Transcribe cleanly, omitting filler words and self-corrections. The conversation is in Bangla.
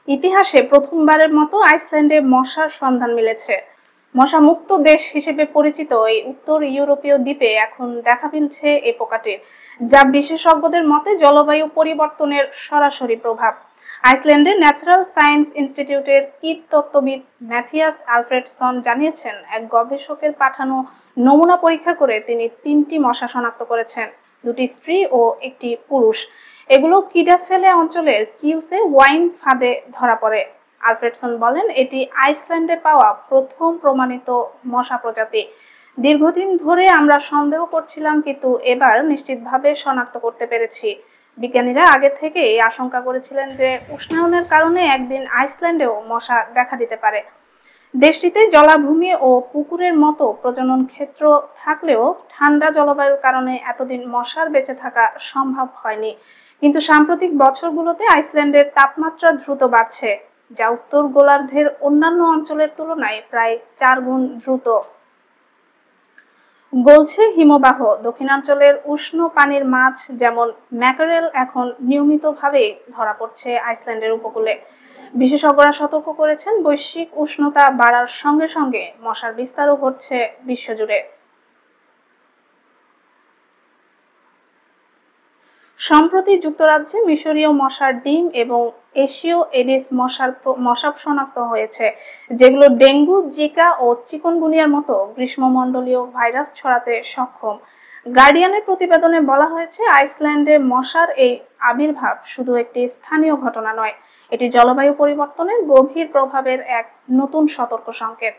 ইতিহাসে প্রথমবারের মতো আইসল্যান্ডে মশার সন্ধান মিলেছে। মশা মুক্ত দেশ হিসেবে পরিচিত এই উত্তর ইউরোপীয় দ্বীপে এখন দেখা মিলছে এই পোকাটির, যা বিশেষজ্ঞদের মতে জলবায়ু পরিবর্তনের সরাসরি প্রভাব। আইসল্যান্ডের ন্যাচারাল সায়েন্স ইনস্টিটিউটের কীটতত্ত্ববিদ ম্যাথিয়াস আলফ্রেডসন জানিয়েছেন, এক গবেষকের পাঠানো নমুনা পরীক্ষা করে তিনি 3টি মশা শনাক্ত করেছেন, 2টি স্ত্রী ও একটি পুরুষ। এগুলো কিডাফেলে অঞ্চলের কিউসে ওয়াইন ফাঁদে ধরা পড়ে। আলফ্রেডসন বলেন, এটি আইসল্যান্ডে পাওয়া প্রথম প্রমাণিত মশা প্রজাতি। দীর্ঘদিন ধরে আমরা সন্দেহ করছিলাম, কিন্তু এবার নিশ্চিতভাবে শনাক্ত করতে পেরেছি। বিজ্ঞানীরা আগে থেকেই আশঙ্কা করেছিলেন যে উষ্ণায়নের কারণে একদিন আইসল্যান্ডেও মশা দেখা দিতে পারে। দেশটিতে জলাভূমি ও পুকুরের মতো প্রজনন ক্ষেত্র থাকলেও ঠান্ডা জলবায়ুর কারণে এতদিন মশার বেঁচে থাকা সম্ভব হয়নি। কিন্তু সাম্প্রতিক বছরগুলোতে আইসল্যান্ডের তাপমাত্রা দ্রুত বাড়ছে, যা উত্তর গোলার্ধের অন্যান্য অঞ্চলের তুলনায় প্রায় 4 গুণ দ্রুত। গলছে হিমবাহ। দক্ষিণাঞ্চলের উষ্ণ পানির মাছ যেমন ম্যাকারেল এখন নিয়মিতভাবে ধরা পড়ছে আইসল্যান্ডের উপকূলে। বিশেষজ্ঞরা সতর্ক করেছেন, বৈশ্বিক উষ্ণতা বাড়ার সঙ্গে সঙ্গে মশার বিস্তারও ঘটছে বিশ্বজুড়ে। সম্প্রতি যুক্তরাজ্যে মিশরীয় মশার ডিম এবং এশীয় এডিস মশা শনাক্ত হয়েছে, যেগুলো ডেঙ্গু, জিকা ও চিকুনগুনিয়ার মতো গ্রীষ্মমণ্ডলীয় ভাইরাস ছড়াতে সক্ষম। গার্ডিয়ানের প্রতিবেদনে বলা হয়েছে, আইসল্যান্ডে মশার এই আবির্ভাব শুধু একটি স্থানীয় ঘটনা নয়, এটি জলবায়ু পরিবর্তনের গভীর প্রভাবের এক নতুন সতর্ক সংকেত।